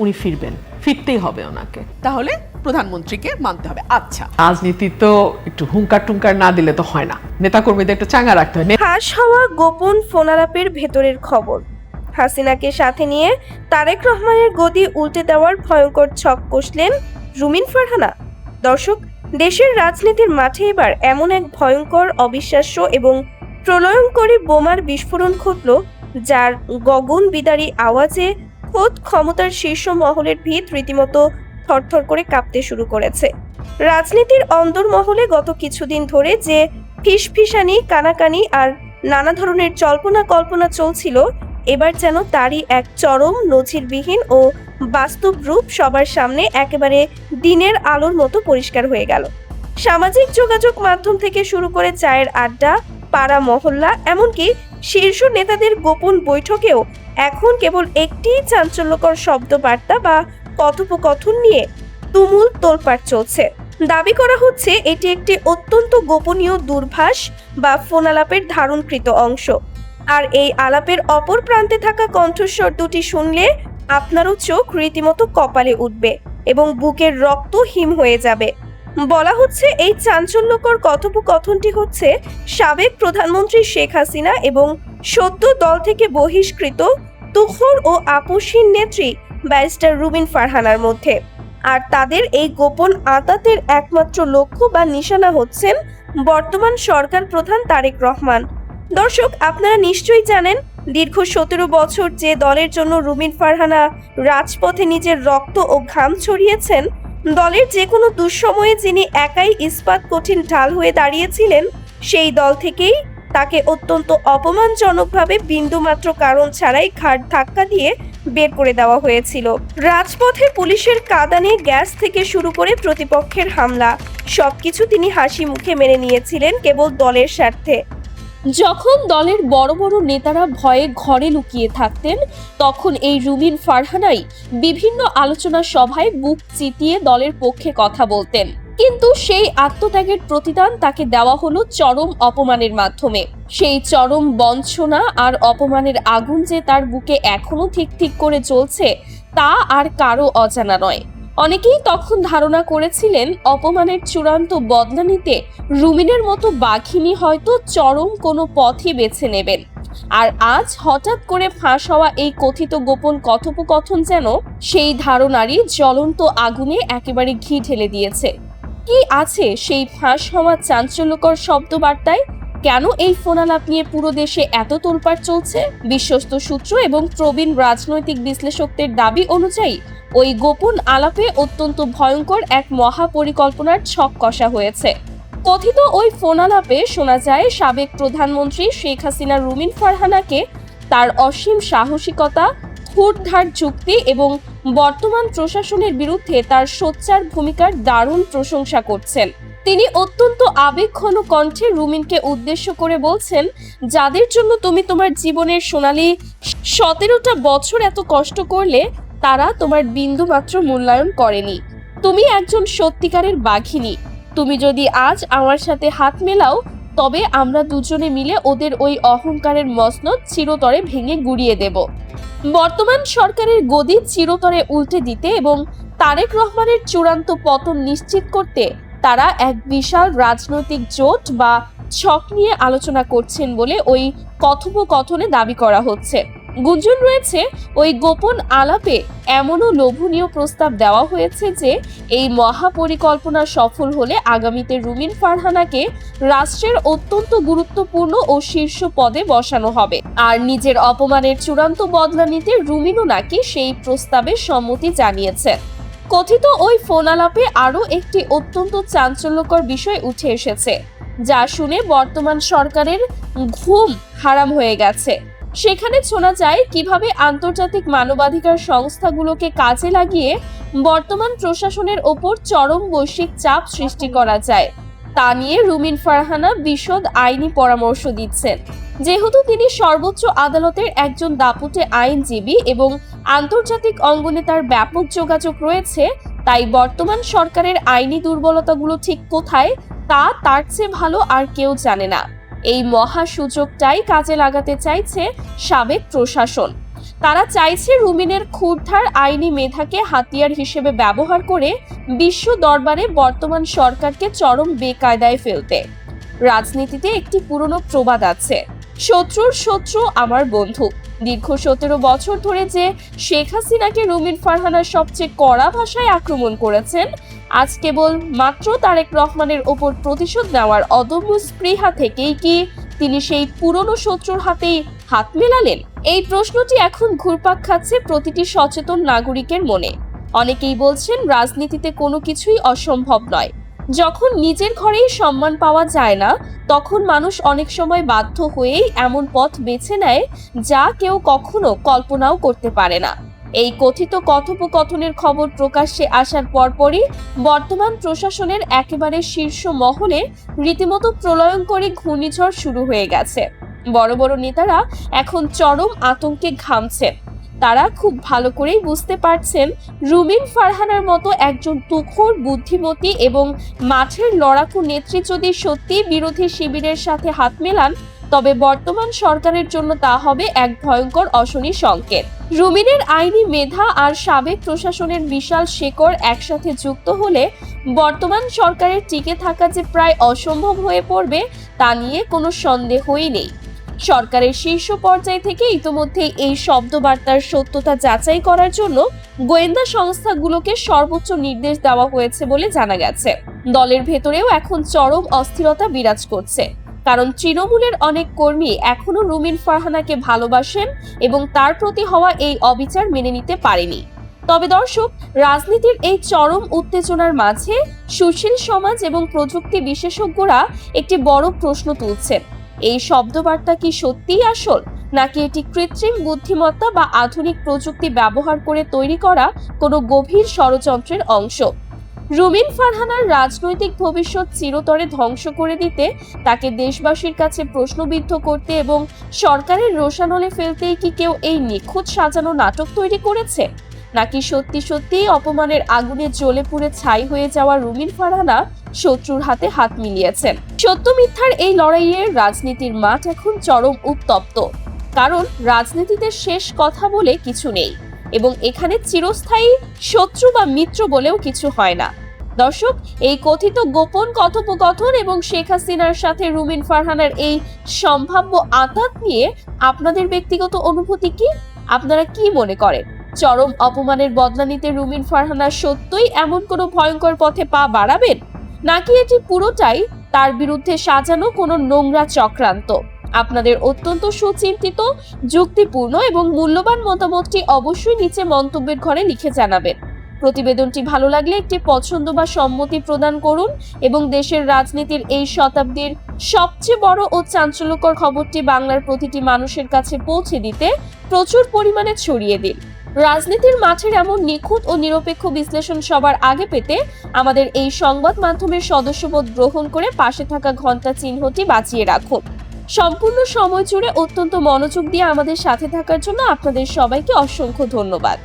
উনি ফিরতেই হবে ওনাকে। তাহলে প্রধানমন্ত্রীকে মানতে হবে। আচ্ছা, রাজনীতি তো একটু হুঙ্কার টুঙ্কার না দিলে তো হয় না, নেতাকর্মীদের একটু চাঙ্গা রাখতে হয়। ফাঁস হওয়া গোপন ফোনালাপের ভেতরের খবর, হাসিনাকে সাথে নিয়ে তারেক রহমানের গদি উল্টে দেওয়ার ভয়ঙ্কর ছক কষলেন রুমিন ফারহানা। দর্শক, দেশের রাজনীতির মাঠে এবার এমন এক ভয়ঙ্কর, অবিশ্বাস্য এবং প্রলয়ঙ্করী বোমার বিস্ফোরণ ঘটল, যার গগন বিদারী আওয়াজে খোদ ক্ষমতার শীর্ষ মহলের ভিত রীতিমতো থরথর করে কাঁপতে শুরু করেছে। রাজনীতির অন্দরমহলে গত কিছুদিন ধরে যে ফিসফিসানি, কানাকানি আর নানা ধরনের জল্পনা কল্পনা চলছিল, এবার যেন তারই এক চরম, নজিরবিহীন ও বাস্তব রূপ সবার সামনে একেবারে দিনের আলোর মতো পরিষ্কার হয়ে গেল। সামাজিক যোগাযোগ মাধ্যম থেকে শুরু করে চায়ের আড্ডা, পাড়া মহল্লা, এমনকি শীর্ষ নেতাদের গোপন বৈঠকেও এখন কেবল একটি চাঞ্চল্যকর শব্দবার্তা বা কথোপকথন নিয়ে তুমুল তোলপাড় চলছে। দাবি করা হচ্ছে এটি একটি অত্যন্ত গোপনীয় দূরভাষ বা ফোনালাপের ধারণকৃত অংশ। আর এই আলাপের অপর প্রান্তে থাকা কণ্ঠস্বর দুটি শুনলে আপনারও চোখ রীতিমতো কপালে উঠবে এবং বুকের রক্ত হিম হয়ে যাবে। বলা হচ্ছে এই চাঞ্চল্যকর কথোপকথনটি হচ্ছে সাবেক প্রধানমন্ত্রী শেখ হাসিনা এবং সদ্য দল থেকে বহিষ্কৃত তুখোড় ও আপসহীন নেত্রী ব্যারিস্টার রুমিন ফারহানার মধ্যে। আর তাদের এই গোপন আঁতাতের একমাত্র লক্ষ্য বা নিশানা হচ্ছেন বর্তমান সরকার প্রধান তারেক রহমান। দর্শক, আপনারা নিশ্চয়ই জানেন, দীর্ঘ 17 বছর যে দলের জন্য রুমিন ফারহানা রাজপথে নিজের রক্ত ও ঘাম ছড়িয়েছেন, দলের যে কোনো দুঃসময়ে যিনি একাই ইস্পাত কঠিন ঢাল হয়ে দাঁড়িয়েছিলেন, সেই দল থেকেই তাকে অত্যন্ত অপমানজনকভাবে বিন্দুমাত্র কারণ ছাড়াই ঘাড় ধাক্কা দিয়ে বের করে দেওয়া হয়েছিল। রাজপথে পুলিশের কাঁদানে, গ্যাস থেকে শুরু করে প্রতিপক্ষের হামলা, সবকিছু তিনি হাসি মুখে মেনে নিয়েছিলেন কেবল দলের স্বার্থে। যখন দলের বড় বড় নেতারা ভয়ে ঘরে লুকিয়ে থাকতেন, তখন এই রুমিন ফারহানাই বিভিন্ন আলোচনা সভায় বুক চিতিয়ে দলের পক্ষে কথা বলতেন। কিন্তু সেই আত্মত্যাগের প্রতিদান তাকে দেওয়া হলো চরম অপমানের মাধ্যমে। সেই চরম বঞ্চনা আর অপমানের আগুন যে তার বুকে এখনো ঠিক ঠিক করে চলছে, তা আর কারো অজানা নয়। অনেকেই তখন ধারণা করেছিলেন অপমানের চূড়ান্ত বদলা নিতে রুমিনের মতো বাঘিনী হয়তো চরম কোনো পথই বেছে নেবেন। আর আজ হঠাৎ করে ফাঁস হওয়া এই কথিত গোপন কথোপকথন যেন সেই ধারণারই জ্বলন্ত আগুনে একেবারে ঘি ঢেলে দিয়েছে। কি আছে সেই ফাঁস হওয়া চাঞ্চল্যকর শব্দবার্তায়? কেন এই ফোনালাপ নিয়ে পুরো দেশে এত তোলপাড় চলছে? বিশ্বস্ত সূত্র এবং প্রবীণ রাজনৈতিক বিশ্লেষকদের দাবি অনুযায়ী ওই গোপন আলাপে অত্যন্ত ভয়ঙ্কর এক মহাপরিকল্পনার ছক কষা হয়েছে। কথিত ওই ফোনালাপে শোনা যায় সাবেক প্রধানমন্ত্রী শেখ হাসিনা রুমিন ফারহানাকে তার অসীম সাহসিকতা, হুটহাট যুক্তি এবং বর্তমান প্রশাসনের বিরুদ্ধে তার সোচ্চার ভূমিকার দারুণ প্রশংসা করছেন। তিনি অত্যন্ত আবেগঘন কণ্ঠে রুমিনকে উদ্দেশ্য করে বলছেন, যাদের জন্য তুমি তোমার জীবনের সোনালী 17টা বছর এত কষ্ট করলে, তারা তোমার বিন্দু মাত্র মূল্যায়ন করেনি। তুমি একজন সত্যিকারের বাঘিনী। তুমি যদি আজ আমার সাথে হাত মেলাও, তবে আমরা দুজনে মিলে ওদের ওই অহংকারের মসনদ চিরতরে ভেঙে গুড়িয়ে দেব। বর্তমান সরকারের গদি চিরতরে উল্টে দিতে এবং তারেক রহমানের চূড়ান্ত পতন নিশ্চিত করতে তারা এক বিশাল রাজনৈতিক জোট বা ছক নিয়ে আলোচনা করছেন বলে ওই কথোপকথনে দাবি করা হচ্ছে। গুঞ্জন রয়েছে ওই গোপন আলাপে এমনও লোভনীয় প্রস্তাব দেওয়া হয়েছে যে এই মহাপরিকল্পনা সফল হলে আগামীতে রুমিন ফারহানাকে রাষ্ট্রের অত্যন্ত গুরুত্বপূর্ণ ও শীর্ষ পদে বসানো হবে। আর নিজের অপমানের চূড়ান্ত বদলা নিতে রুমিনও নাকি সেই প্রস্তাবে সম্মতি জানিয়েছে। কথিত ওই ফোন আলাপে আরও একটি অত্যন্ত চাঞ্চল্যকর বিষয় উঠে এসেছে, যা শুনে বর্তমান সরকারের ঘুম হারাম হয়ে গেছে। সেখানে শোনা যায় কিভাবে আন্তর্জাতিক মানবাধিকার সংস্থাগুলোকে কাজে লাগিয়ে বর্তমান প্রশাসনের ওপর চরম বৈশ্বিক চাপ সৃষ্টি করা যায়। তা নিয়ে রুমিন ফারহানা বিশদ আইনি পরামর্শ দিচ্ছেন। যেহেতু তিনি সর্বোচ্চ আদালতের একজন দাপুটে আইনজীবী এবং আন্তর্জাতিক অঙ্গনে তার ব্যাপক যোগাযোগ রয়েছে, তাই বর্তমান সরকারের আইনি দুর্বলতাগুলো ঠিক কোথায় তা তার চেয়ে ভালো আর কেউ জানে না। এই মহা সুযোগটাই কাজে লাগাতে চাইছে সাবেক প্রশাসন। তারা চাইছে রুমিনের ক্ষুরধার আইনি মেধাকে হাতিয়ার হিসেবে ব্যবহার করে বিশ্ব দরবারে বর্তমান সরকারকে চরম বেকায়দায় ফেলতে। রাজনীতিতে একটি পুরনো প্রবাদ আছে, শত্রুর শত্রু আমার বন্ধু। দীর্ঘ 17 বছর ধরে যে শেখ হাসিনাকে রুমিন ফারহানা সবচেয়ে কড়া ভাষায় আক্রমণ করেছেন, আজ কেবল মাত্র তারেক রহমানের ওপর প্রতিশোধ নেওয়ার অদম্য স্পৃহা থেকেই কি তিনি সেই পুরনো শত্রুর হাতেই হাত মেলালেন? এই প্রশ্নটি এখন ঘুরপাক খাচ্ছে প্রতিটি সচেতন নাগরিকের মনে। অনেকেই বলছেন রাজনীতিতে কোনো কিছুই অসম্ভব নয়। যখন নিজের ঘরেই সম্মান পাওয়া যায় না, তখন মানুষ অনেক সময় বাধ্য হয়েই এমন পথ বেছে নেয় যা কেউ কখনো কল্পনাও করতে পারে না। এই কথিত কথোপকথনের খবর প্রকাশ্যে আসার পরপরই বর্তমান প্রশাসনের একেবারে শীর্ষ মহলে রীতিমতো প্রলয়ঙ্করী ঘূর্ণিঝড় শুরু হয়ে গেছে। বড় বড় নেতারা এখন চরম আতঙ্কে ঘামছেন। তারা খুব ভালো করেই বুঝতে পারছেন, রুমিন ফারহানার মতো একজন তুখোড় বুদ্ধিমতী এবং মাঠের লড়াকু নেত্রী যদি সত্যি বিরোধী শিবিরের সাথে হাত মেলান, তবে বর্তমান সরকারের জন্য তা হবে এক ভয়ঙ্কর অশনি সংকেত। রুমিনের আইনি মেধা আর সাবেক প্রশাসনের বিশাল শেকড় একসাথে যুক্ত হলে বর্তমান সরকারের টিকে থাকা যে প্রায় অসম্ভব হয়ে পড়বে, তা নিয়ে কোনো সন্দেহই নেই। সরকারের শীর্ষ পর্যায় থেকে ইতোমধ্যেই এই শব্দবার্তার সত্যতা যাচাই করার জন্য গোয়েন্দা সংস্থাগুলোকে সর্বোচ্চ নির্দেশ দেওয়া হয়েছে বলে জানা গেছে। দলের ভেতরেও এখন চরম অস্থিরতা বিরাজ করছে, কারণ তৃণমূলের অনেক কর্মী এখনো রুমিন ফারহানাকে ভালোবাসেন এবং তার প্রতি হওয়া এই অবিচার মেনে নিতে পারেনি। তবে দর্শক, রাজনীতির এই চরম উত্তেজনার মাঝে সুশীল সমাজ এবং প্রযুক্তি বিশেষজ্ঞরা একটি বড় প্রশ্ন তুলছেন। এই শব্দবার্তা কি সত্যিই আসল, নাকি এটি কৃত্রিম বুদ্ধিমত্তা বা আধুনিক প্রযুক্তি ব্যবহার করে তৈরি করা কোনো গভীর ষড়যন্ত্রের অংশ? রুমিন ফারহানার রাজনৈতিক ভবিষ্যৎ চিরতরে ধ্বংস করে দিতে, তাকে দেশবাসীর কাছে প্রশ্নবিদ্ধ করতে এবং সরকারের রোষানলে ফেলতেই কি কেউ এই নিখুঁত সাজানো নাটক তৈরি করেছে, নাকি সত্যি সত্যিই অপমানের আগুনে জ্বলে পুড়ে ছাই হয়ে যাওয়া রুমিন ফারহানা শত্রুর হাতে হাত মিলিয়েছেন? সত্য মিথ্যার এই লড়াইয়ে রাজনীতির মাঠ এখন চরম উত্তপ্ত, কারণ রাজনীতিতে শেষ কথা বলে কিছু নেই এবং এখানে চিরস্থায়ী শত্রু বা মিত্র বলেও কিছু হয় না। দর্শক, এই কথিত গোপন কথোপকথন এবং শেখ হাসিনার সাথে রুমিন ফারহানার এই সম্ভাব্য আঘাত নিয়ে আপনাদের ব্যক্তিগত অনুভূতি কি? আপনারা কি মনে করেন? চরম অপমানের বদলা নিতে রুমিন ফারহানা সত্যই এমন কোনো ভয়ঙ্কর পথে পা বাড়াবেন, নাকি এটি পুরোটাই তার বিরুদ্ধে সাজানো কোনো নোংরা চক্রান্ত? আপনাদের অত্যন্ত সুচিন্তিত, যুক্তিপূর্ণ এবং মূল্যবান মতামতটি অবশ্যই নিচে মন্তব্যের ঘরে লিখে জানাবেন। প্রতিবেদনটি ভালো লাগলে একটি পছন্দ বা সম্মতি প্রদান করুন এবং দেশের রাজনীতির এই শতাব্দীর সবচেয়ে বড় ও চাঞ্চল্যকর খবরটি বাংলার প্রতিটি মানুষের কাছে পৌঁছে দিতে প্রচুর পরিমাণে ছড়িয়ে দিন। রাজনীতির মাঠের এমন নিখুঁত ও নিরপেক্ষ বিশ্লেষণ সবার আগে পেতে আমাদের এই সংবাদ মাধ্যমের সদস্যপদ গ্রহণ করে পাশে থাকা ঘন্টা চিহ্নটি বাঁচিয়ে রাখুন। সম্পূর্ণ সময় জুড়ে অত্যন্ত মনোযোগ দিয়ে আমাদের সাথে থাকার জন্য আপনাদের সবাইকে অসংখ্য ধন্যবাদ।